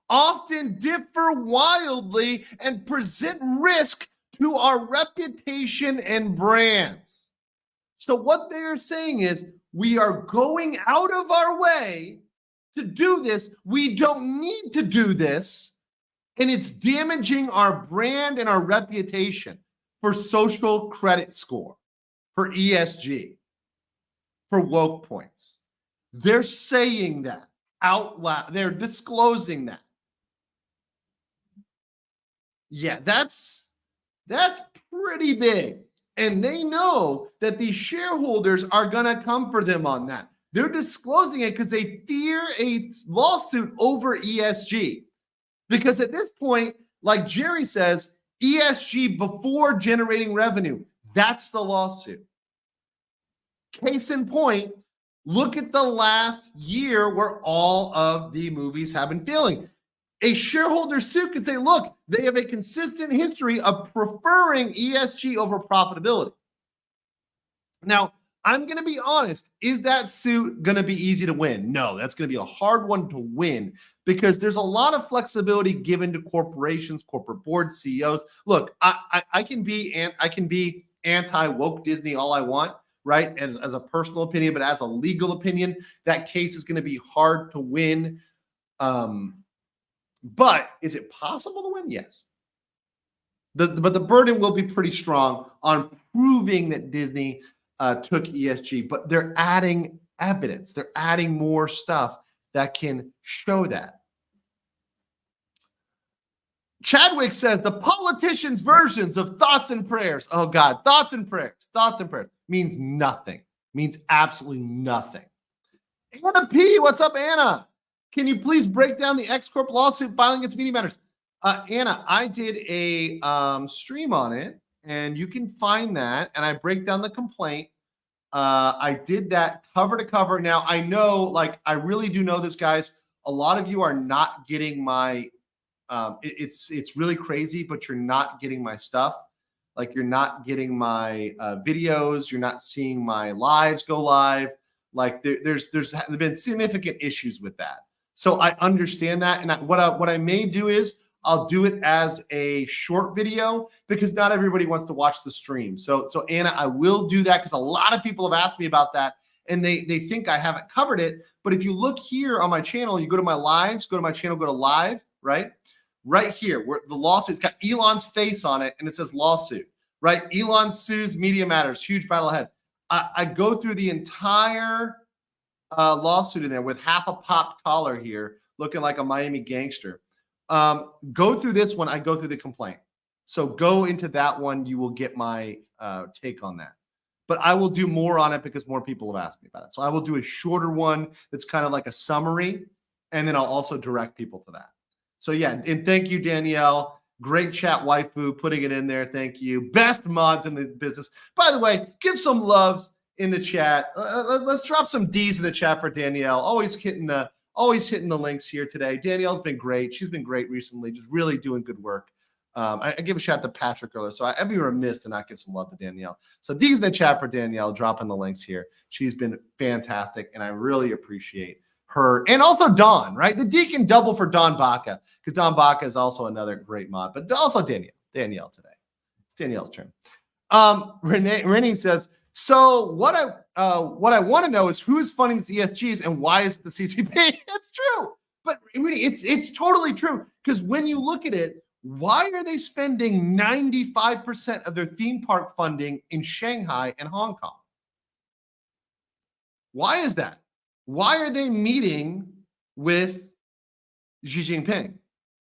often differ wildly and present risk to our reputation and brands. So what they're saying is we are going out of our way to do this. We don't need to do this. And it's damaging our brand and our reputation for social credit score, for ESG, for woke points. They're saying that out loud. They're disclosing that. Yeah, that's pretty big. And they know that the shareholders are going to come for them on that. They're disclosing it because they fear a lawsuit over ESG. Because at this point, like Jerry says, ESG before generating revenue, that's the lawsuit. Case in point, look at the last year where all of the movies have been failing. A shareholder suit could say, look, they have a consistent history of preferring ESG over profitability. Now, I'm going to be honest. Is that suit going to be easy to win? No, that's going to be a hard one to win because there's a lot of flexibility given to corporations, corporate boards, CEOs. Look, I can be anti-woke Disney all I want, right? As a personal opinion, but as a legal opinion, that case is going to be hard to win. But is it possible to win? Yes. But the burden will be pretty strong on proving that Disney took ESG, but they're adding evidence. They're adding more stuff that can show that. Chadwick says the politicians' versions of thoughts and prayers. Oh God, thoughts and prayers means nothing, means absolutely nothing. Anna P, what's up, Anna? Can you please break down the X Corp lawsuit filing against Media Matters? Anna, I did a stream on it, and you can find that, and I break down the complaint. I did that cover to cover. Now, I know, like, I really do know this, guys. A lot of you are not getting my, it's really crazy, but you're not getting my stuff. Like, you're not getting my videos. You're not seeing my lives go live. Like, there's been significant issues with that. So I understand that. And what I may do is I'll do it as a short video because not everybody wants to watch the stream. So Anna, I will do that because a lot of people have asked me about that and they think I haven't covered it. But if you look here on my channel, you go to my lives, go to my channel, go to live, right? Right here, where the lawsuit, it's got Elon's face on it and it says lawsuit, right? Elon sues Media Matters, huge battle ahead. I go through the entire lawsuit in there with half a popped collar here, looking like a Miami gangster. Go through this one. I go through the complaint. So go into that one. You will get my take on that. But I will do more on it because more people have asked me about it. So I will do a shorter one that's kind of like a summary, and then I'll also direct people to that. So yeah, and thank you, Danielle. Great chat, waifu, putting it in there. Thank you. Best mods in the business. By the way, give some loves in the chat. Let's drop some D's in the chat for Danielle. Always hitting the links here today. Danielle's been great. She's been great recently, just really doing good work. I give a shout out to Patrick earlier, so I'd be remiss to not give some love to Danielle. So D's in the chat for Danielle, dropping the links here. She's been fantastic, and I really appreciate her. And also Dawn, right? The D can double for Dawn Baca, because Dawn Baca is also another great mod, but also Danielle today. It's Danielle's turn. Renee says, so what I want to know is who is funding these ESGs and why is it the CCP? It's true, but really, it's totally true, because when you look at it, why are they spending 95% of their theme park funding in Shanghai and Hong Kong? Why is that? Why are they meeting with Xi Jinping?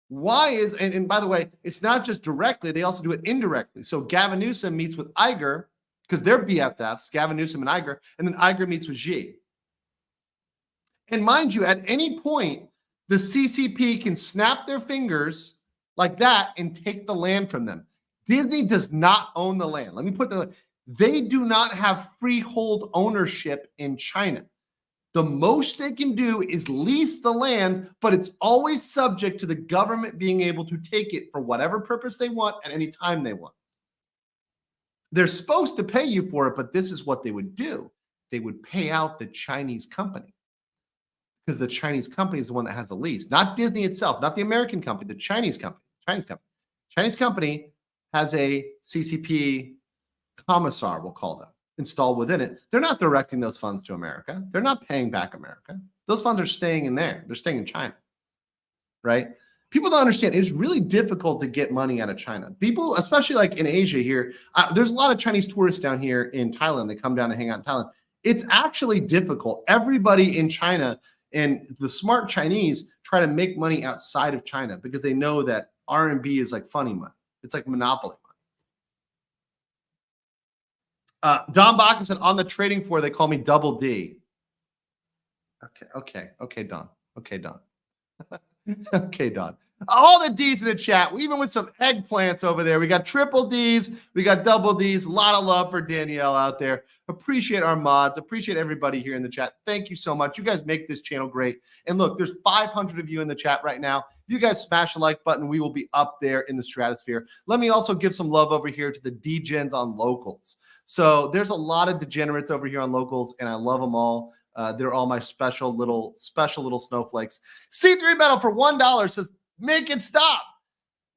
Why is, and by the way, it's not just directly, they also do it indirectly. So Gavin Newsom meets with Iger, because they're BFFs, Gavin Newsom and Iger, and then Iger meets with Xi. And mind you, at any point, the CCP can snap their fingers like that and take the land from them. Disney does not own the land. Let me put they do not have freehold ownership in China. The most they can do is lease the land, but it's always subject to the government being able to take it for whatever purpose they want at any time they want. They're supposed to pay you for it, but this is what they would do. They would pay out the Chinese company, because the Chinese company is the one that has the lease, not Disney itself, not the American company, the Chinese company. Chinese company has a CCP commissar, we'll call them, installed within it. They're not directing those funds to America. They're not paying back America. Those funds are staying in there. They're staying in China, right? People don't understand. It's really difficult to get money out of China. People, especially like in Asia here, there's a lot of Chinese tourists down here in Thailand. They come down to hang out in Thailand. It's actually difficult. Everybody in China and the smart Chinese try to make money outside of China because they know that RMB is like funny money. It's like monopoly money. Don Bacchus said, on the trading floor, they call me Double D. Okay, Don. Okay, Don. All the D's in the chat, even with some eggplants over there. We got triple D's, we got double D's. A lot of love for Danielle out there. Appreciate our mods. Appreciate everybody here in the chat. Thank you so much. You guys make this channel great. And look, there's 500 of you in the chat right now. If you guys smash the like button, we will be up there in the stratosphere. Let me also give some love over here to the D-gens on locals. So there's a lot of degenerates over here on locals, and I love them all. They're all my special little snowflakes. C3 Metal for $1 says, make it stop.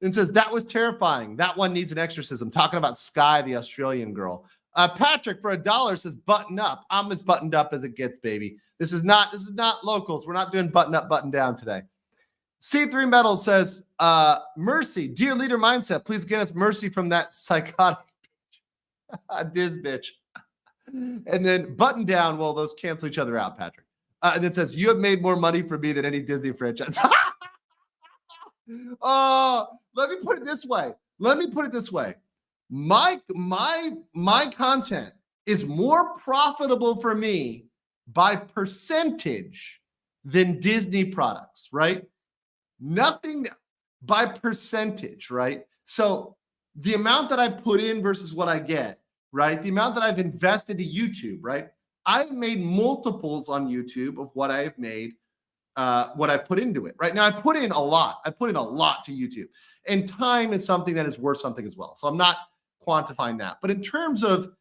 And says, that was terrifying. That one needs an exorcism. Talking about Sky, the Australian girl. Patrick for $1 says, button up. I'm as buttoned up as it gets, baby. This is not locals. We're not doing button up, button down today. C3 Metal says, mercy, dear leader mindset, please get us mercy from that psychotic bitch. This bitch. And then button down, well, those cancel each other out, Patrick. And it says, you have made more money for me than any Disney franchise. Let me put it this way. My content is more profitable for me by percentage than Disney products, right? Nothing, by percentage, right? So the amount that I put in versus what I get, right? The amount that I've invested to YouTube, right? I've made multiples on YouTube of what I've made, what I put into it, right? Now I put in a lot. I put in a lot to YouTube, and time is something that is worth something as well. So I'm not quantifying that, but in terms of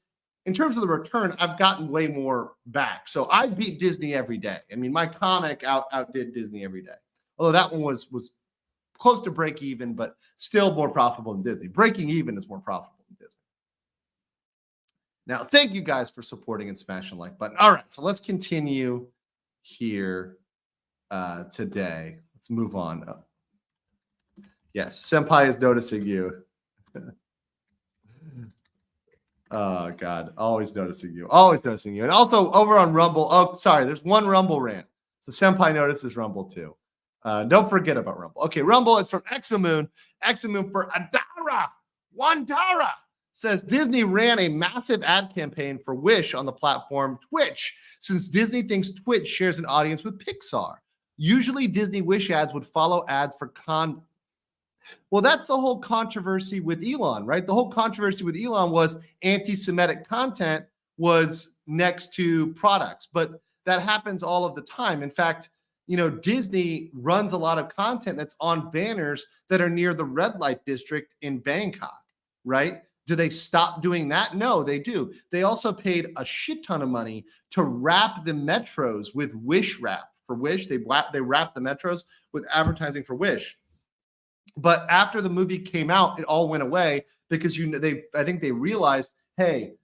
the return, I've gotten way more back. So I beat Disney every day. I mean, my comic outdid Disney every day. Although that one was close to break even, but still more profitable than Disney. Breaking even is more profitable than Disney. Now, thank you guys for supporting and smashing the like button. All right, so let's continue here today. Let's move on. Oh. Yes, Senpai is noticing you. Oh, God. Always noticing you. Always noticing you. And also over on Rumble. Oh, sorry. There's one Rumble rant. So Senpai notices Rumble too. Don't forget about Rumble. Okay, Rumble. It's from Examoon. Examoon for Adara. Wandara says Disney ran a massive ad campaign for Wish on the platform Twitch, since Disney thinks Twitch shares an audience with Pixar. Usually Disney Wish ads would follow ads for Well, that's the whole controversy with Elon, right? The whole controversy with Elon was anti-Semitic content was next to products, but that happens all of the time. In fact, you know, Disney runs a lot of content that's on banners that are near the red light district in Bangkok, right? Do they stop doing that? No, they do. They also paid a shit ton of money to wrap the metros with Wish wrap for Wish. They wrap the metros with advertising for Wish. But after the movie came out, it all went away because I think they realized, hey,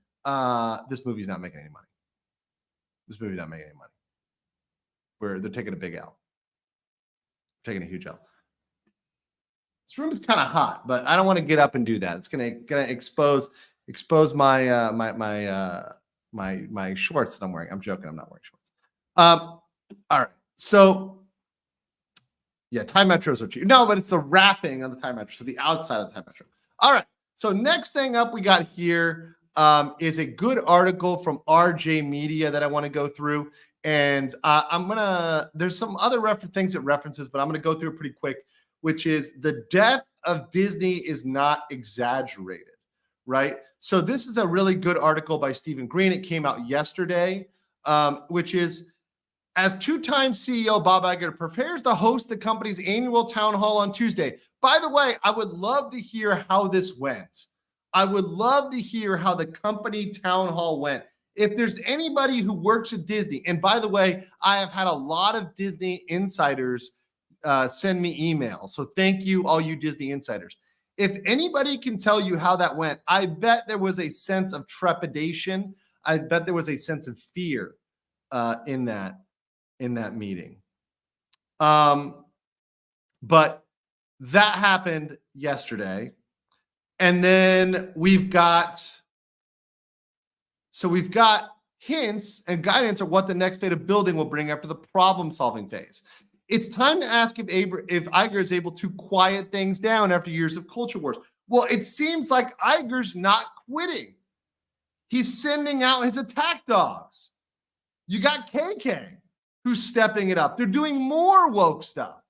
this movie's not making any money. This movie's not making any money. They're taking a big L, taking a huge L. This room is kind of hot, but I don't want to get up and do that. It's gonna expose my my shorts that I'm wearing. I'm joking. I'm not wearing shorts. All right, so. Yeah, Thai metros are cheap. No, but it's the wrapping on the Thai metro, so the outside of the Thai metro. All right, so next thing up we got here is a good article from RJ Media that I want to go through. And there's some other things it references, but I'm going to go through it pretty quick, which is the death of Disney is not exaggerated, right? So this is a really good article by Stephen Green. It came out yesterday, which is, as two-time CEO Bob Iger prepares to host the company's annual town hall on Tuesday. By the way, I would love to hear how this went. I would love to hear how the company town hall went. If there's anybody who works at Disney, and by the way, I have had a lot of Disney insiders send me emails. So thank you, all you Disney insiders. If anybody can tell you how that went, I bet there was a sense of trepidation. I bet there was a sense of fear in that meeting. But that happened yesterday. And then we've got hints and guidance of what the next phase of building will bring after the problem-solving phase. It's time to ask if Iger is able to quiet things down after years of culture wars. Well, it seems like Iger's not quitting. He's sending out his attack dogs. You got KK, who's stepping it up. They're doing more woke stuff,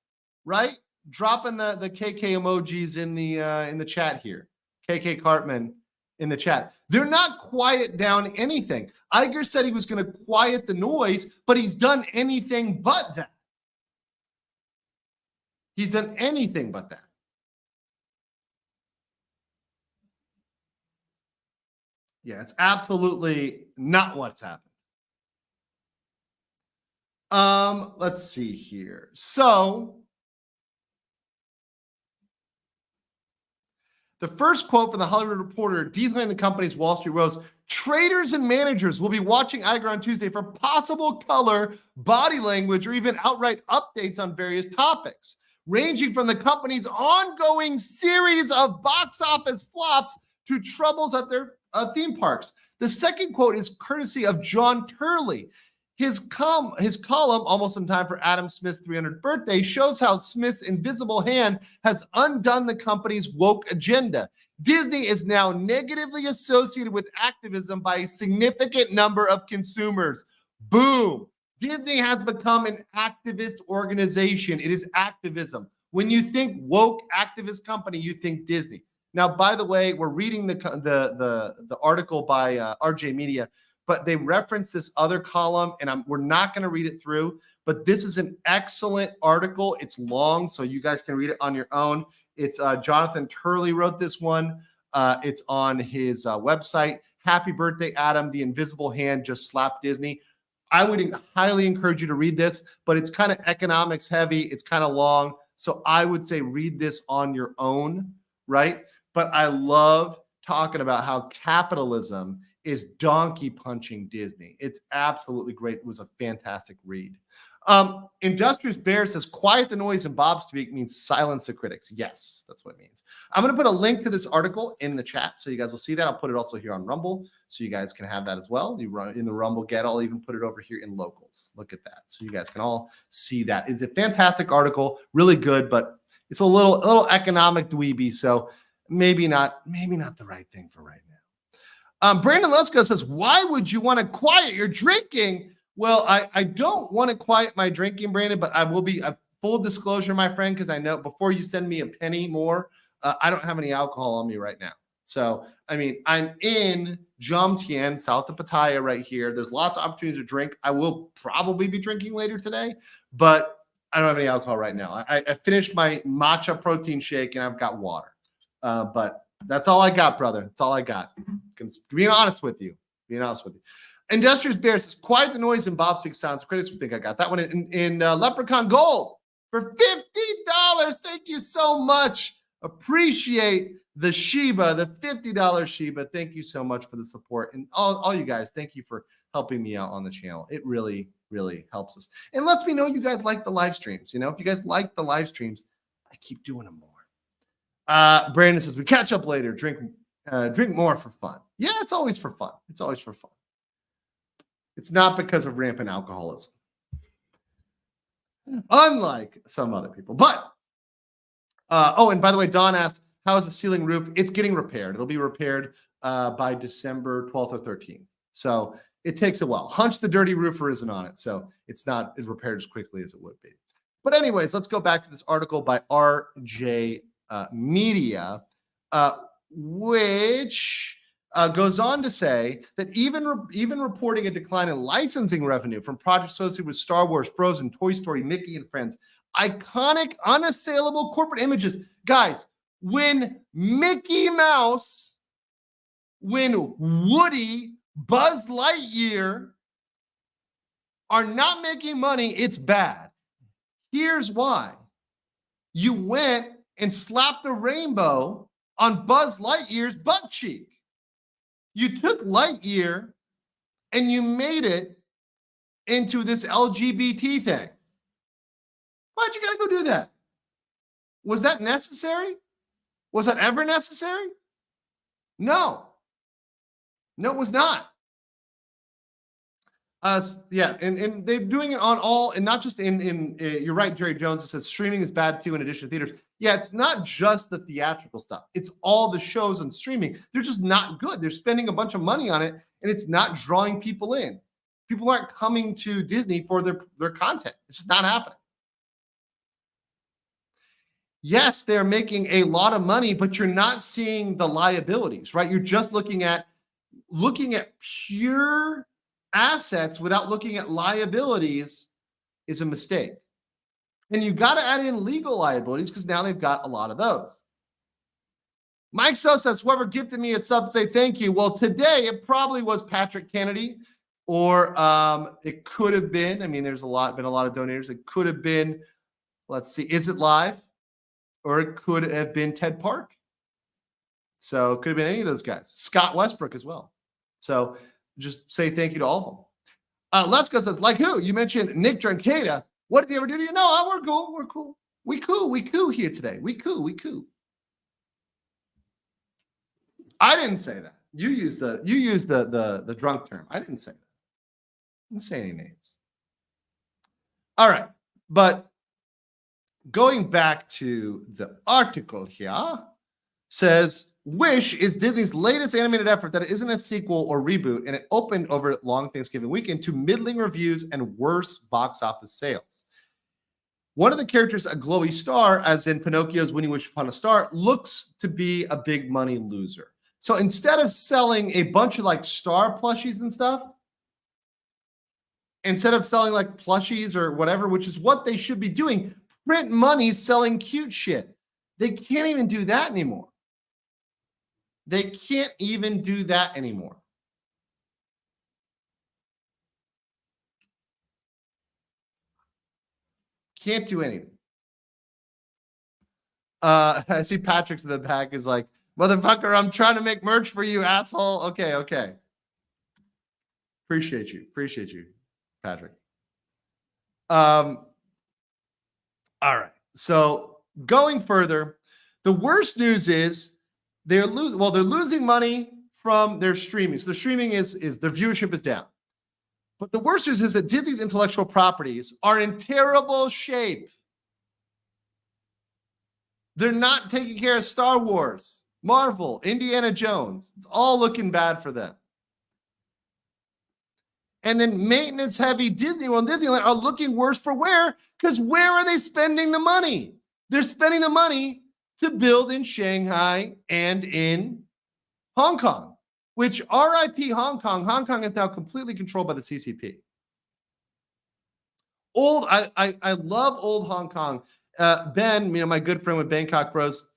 right? Dropping the KK emojis in the chat here. KK Cartman in the chat. They're not quiet down anything. Iger said he was going to quiet the noise, but he's done anything but that. He's done anything but that. Yeah, it's absolutely not what's happened. Let's see here. So the first quote from the Hollywood Reporter detailing the company's Wall Street rose: traders and managers will be watching Iger on Tuesday for possible color, body language, or even outright updates on various topics, ranging from the company's ongoing series of box office flops to troubles at their theme parks. The second quote is courtesy of John Turley. His column, almost in time for Adam Smith's 300th birthday, shows how Smith's invisible hand has undone the company's woke agenda. Disney is now negatively associated with activism by a significant number of consumers. Boom. Disney has become an activist organization. It is activism. When you think woke activist company, you think Disney. Now, by the way, we're reading the article by RJ Media, but they reference this other column, and we're not going to read it through. But this is an excellent article. It's long, so you guys can read it on your own. It's Jonathan Turley wrote this one. It's on his website. Happy birthday, Adam. The invisible hand just slapped Disney. I would highly encourage you to read this, but it's kind of economics heavy. It's kind of long. So I would say read this on your own, right? But I love talking about how capitalism is donkey punching Disney. It's absolutely great. It was a fantastic read. Industrious Bear says, quiet the noise in Bob speak means silence the critics. Yes, that's what it means. I'm going to put a link to this article in the chat so you guys will see that. I'll put it also here on Rumble so you guys can have that as well. You run in the Rumble get. I'll even put it over here in locals. Look at that. So you guys can all see that. It's a fantastic article, really good, but it's a little economic dweeby. So maybe not the right thing for right now. Brandon Lesko says, why would you want to quiet your drinking? Well, I don't want to quiet my drinking, Brandon, but I will be a full disclosure, my friend, because I know before you send me a penny more, I don't have any alcohol on me right now. So, I mean, I'm in Jomtien, south of Pattaya right here. There's lots of opportunities to drink. I will probably be drinking later today, but I don't have any alcohol right now. I finished my matcha protein shake and I've got water. But that's all I got, brother. That's all I got. Being honest with you. Industrious Bear says, quiet the noise in Bob Speak Sounds. Critics would think I got that one in Leprechaun Gold for $50. Thank you so much. Appreciate the Shiba, the $50 Shiba. Thank you so much for the support. And all you guys, thank you for helping me out on the channel. It really, really helps us. And lets me know you guys like the live streams. You know, if you guys like the live streams, I keep doing them more. Brandon says, we catch up later. Drink more for fun. Yeah, it's always for fun. It's always for fun. It's not because of rampant alcoholism, unlike some other people. But, and by the way, Don asked, how is the ceiling roof? It's getting repaired. It'll be repaired by December 12th or 13th. So it takes a while. Hunch the dirty roofer isn't on it. So it's not as repaired as quickly as it would be. But anyways, let's go back to this article by RJ Media, which goes on to say that even reporting a decline in licensing revenue from projects associated with Star Wars, Frozen, Toy Story, Mickey and Friends, iconic, unassailable corporate images. Guys, when Mickey Mouse, when Woody, Buzz Lightyear are not making money, it's bad. Here's why. You went and slapped a rainbow on Buzz Lightyear's butt cheek. You took Lightyear and you made it into this LGBT thing. Why'd you gotta go do that? Was that necessary? Was that ever necessary? No. No, it was not. Yeah, and they're doing it on all, and not just in you're right, Jerry Jones, it says streaming is bad too in addition to theaters. Yeah, it's not just the theatrical stuff. It's all the shows on streaming. They're just not good. They're spending a bunch of money on it, and it's not drawing people in. People aren't coming to Disney for their content. It's just not happening. Yes, they're making a lot of money, but you're not seeing the liabilities, right? You're just looking at pure assets without looking at liabilities is a mistake. And you got to add in legal liabilities because now they've got a lot of those. Mike So says, whoever gifted me a sub, say thank you. Well, today it probably was Patrick Kennedy, or it could have been, I mean, there's been a lot of donators. It could have been, let's see, Is It Live? Or it could have been Ted Park. So it could have been any of those guys. Scott Westbrook as well. So just say thank you to all of them. Lesko says, like who? You mentioned Nick Drunkata. What did he ever do to you? No, we're cool. We're cool. We cool here today. We cool. I didn't say that. You used the drunk term. I didn't say that. I didn't say any names. All right. But going back to the article here, says Wish is Disney's latest animated effort that isn't a sequel or reboot, and it opened over long Thanksgiving weekend to middling reviews and worse box office sales. One of the characters, a glowy star, as in Pinocchio's When You Wish Upon a Star, looks to be a big money loser. So instead of selling a bunch of like star plushies and stuff, instead of selling like plushies or whatever, which is what they should be doing, print money selling cute shit. They can't even do that anymore. They can't even do that anymore. Can't do anything. I see Patrick's in the back is like, motherfucker, I'm trying to make merch for you, asshole. Okay, okay. Appreciate you, Patrick. All right. So going further, the worst news is they're losing money from their streaming. So the streaming is the viewership is down. But the worst news is that Disney's intellectual properties are in terrible shape. They're not taking care of Star Wars, Marvel, Indiana Jones. It's all looking bad for them. And then maintenance-heavy Disney World and Disneyland are looking worse for wear, because where are they spending the money? They're spending the money to build in Shanghai and in Hong Kong, which RIP Hong Kong. Hong Kong is now completely controlled by the CCP. I love old Hong Kong. Ben, my good friend with Bangkok Bros,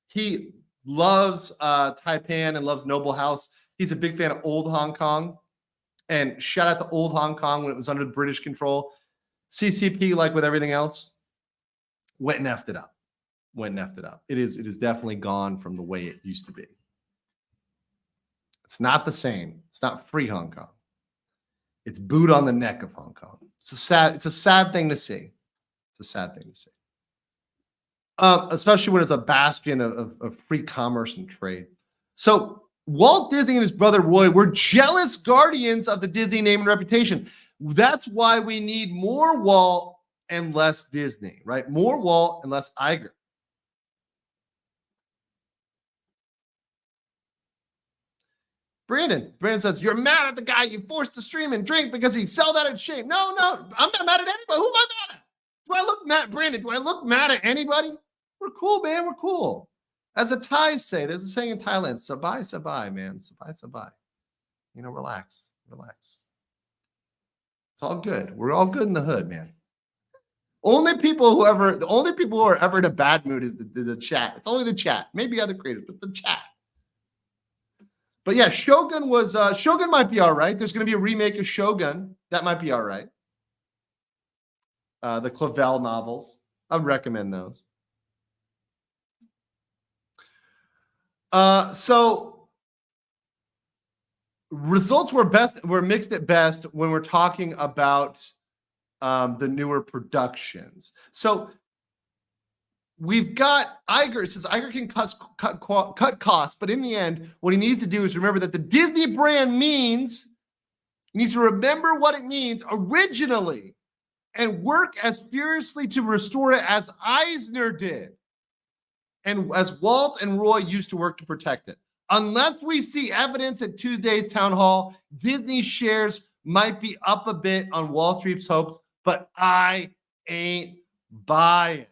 he loves Taipan and loves Noble House. He's a big fan of old Hong Kong. And shout out to old Hong Kong when it was under British control. CCP, like with everything else, went and effed it up. It is definitely gone from the way it used to be. It's not the same. It's not free Hong Kong. It's boot on the neck of Hong Kong. It's a sad thing to see. Especially when it's a bastion of free commerce and trade. So Walt Disney and his brother Roy were jealous guardians of the Disney name and reputation. That's why we need more Walt and less Disney, right? More Walt and less Iger. Brandon says, you're mad at the guy you forced to stream and drink because he sold out at shame. No, I'm not mad at anybody. Who am I mad at? Do I look mad, Brandon? Do I look mad at anybody? We're cool, man. We're cool. As the Thais say, there's a saying in Thailand, sabai, sabai, man. Sabai, sabai. Relax. It's all good. We're all good in the hood, man. The only people who are ever in a bad mood is the chat. It's only the chat. Maybe other creators, but the chat. But yeah, Shogun might be all right. There's going to be a remake of Shogun. That might be all right. The Clavel novels. I would recommend those. So results were mixed at best when we're talking about the newer productions. So we've got Iger. It says Iger can cut costs, but in the end, what he needs to do is remember that the Disney brand means, he needs to remember what it means originally and work as furiously to restore it as Eisner did. And as Walt and Roy used to work to protect it. Unless we see evidence at Tuesday's town hall, Disney shares might be up a bit on Wall Street's hopes, but I ain't buying.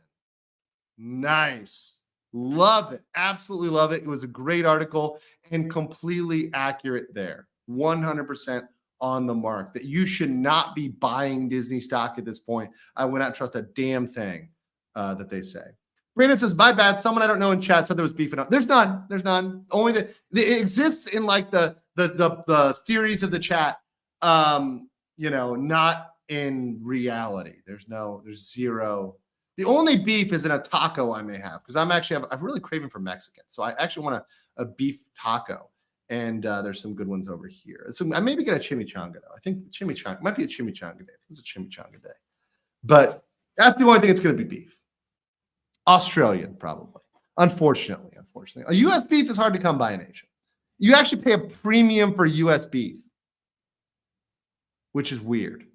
Nice. Love it. Absolutely love it. It was a great article and completely accurate there. 100% on the mark. That you should not be buying Disney stock at this point. I would not trust a damn thing that they say. Brandon says, my bad. Someone I don't know in chat said there was beef. There's none. Only it exists in like the theories of the chat. Not in reality. There's zero. The only beef is in a taco I may have, because I'm really craving for Mexican. So I actually want a beef taco. And there's some good ones over here. So I maybe get a chimichanga though. I think chimichanga might be a chimichanga day. It's a chimichanga day. But that's the only thing that's going to be beef. Australian, probably. Unfortunately. A U.S. beef is hard to come by in Asia. You actually pay a premium for U.S. beef, which is weird.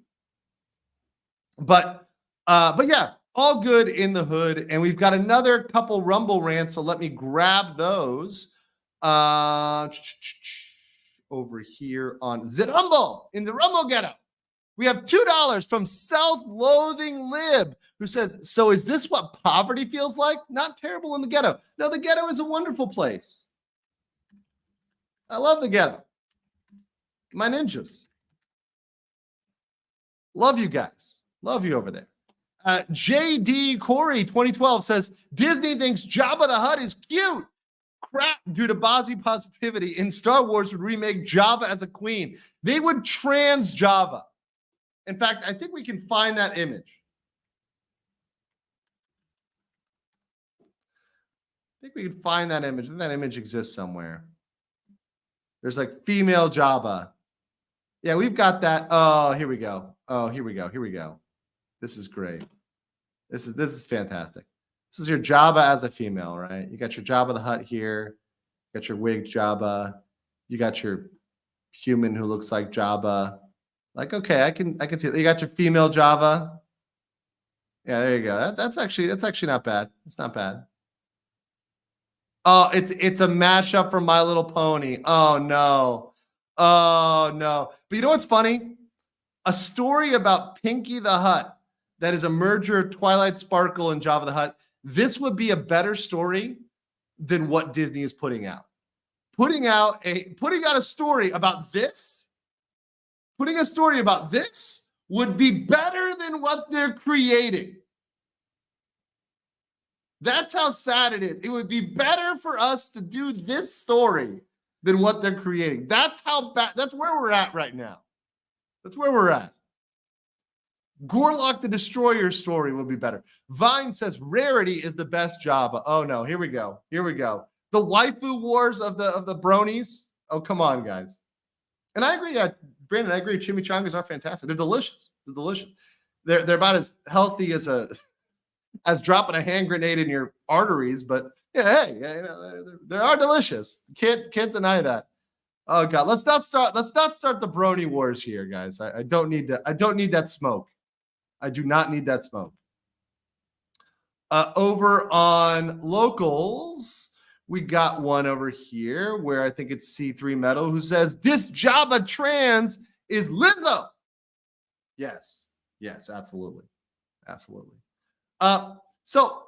But yeah, all good in the hood. And we've got another couple Rumble rants, so let me grab those over here on Rumble, in the Rumble ghetto. We have $2 from Self-Loathing Lib. who says, so is this what poverty feels like? Not terrible in the ghetto. No, the ghetto is a wonderful place. I love the ghetto. My ninjas. Love you guys. Love you over there. JD Corey 2012 says, Disney thinks Jabba the Hutt is cute. Crap due to Bozzy positivity. In Star Wars would remake Jabba as a queen. They would trans Jabba. In fact, I think we can find that image. I think we can find that image. And that image exists somewhere. There's like female Jabba. Yeah, we've got that. Oh, here we go. Oh, here we go. Here we go. This is great. This is fantastic. This is your Jabba as a female, right? You got your Jabba the Hutt here. You got your wig Jabba. You got your human who looks like Jabba. Like, okay, I can see it. You got your female Jabba. Yeah, there you go. That's actually not bad. It's not bad. Oh, it's a mashup from My Little Pony. Oh no. Oh no. But you know what's funny? A story about Pinky the Hutt that is a merger of Twilight Sparkle and Jabba the Hutt. This would be a better story than what Disney is putting out. Putting out a story about this, putting a story about this would be better than what they're creating. That's how sad it is. It would be better for us to do this story than what they're creating. That's how bad. That's where we're at right now. That's where we're at. Gorlock the Destroyer story would be better. Vine says Rarity is the best Jabba. Oh no, here we go. Here we go. The waifu wars of the bronies. Oh, come on, guys. And I agree, Brandon, I agree. Chimichangas are fantastic. They're delicious. They're delicious. They're about as healthy as dropping a hand grenade in your arteries, but yeah, hey, you know, they are delicious. Can't deny that. Oh God, let's not start the brony wars here, guys. I don't need that smoke. I do not need that smoke. Over on locals, we got one over here where I think it's C3 Metal who says this Jabba trans is Lizzo. Yes, absolutely. So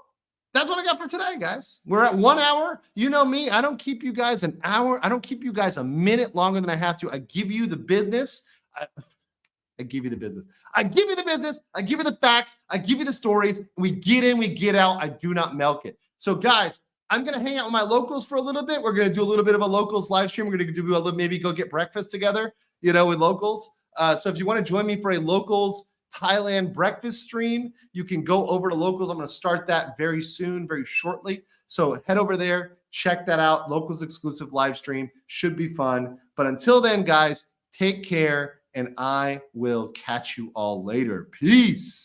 that's what I got for today, guys. We're at 1 hour. You know me. I don't keep you guys an hour. I don't keep you guys a minute longer than I have to. I give you the business. I give you the business. I give you the business. I give you the facts. I give you the stories. We get in, we get out. I do not milk it. So, guys, I'm going to hang out with my locals for a little bit. We're going to do a little bit of a locals live stream. We're going to do maybe go get breakfast together, with locals. So if you want to join me for a locals Thailand breakfast stream, you can go over to locals. I'm going to start that very soon, very shortly. So head over there, check that out. Locals exclusive live stream should be fun. But until then, guys, take care, and I will catch you all later. Peace.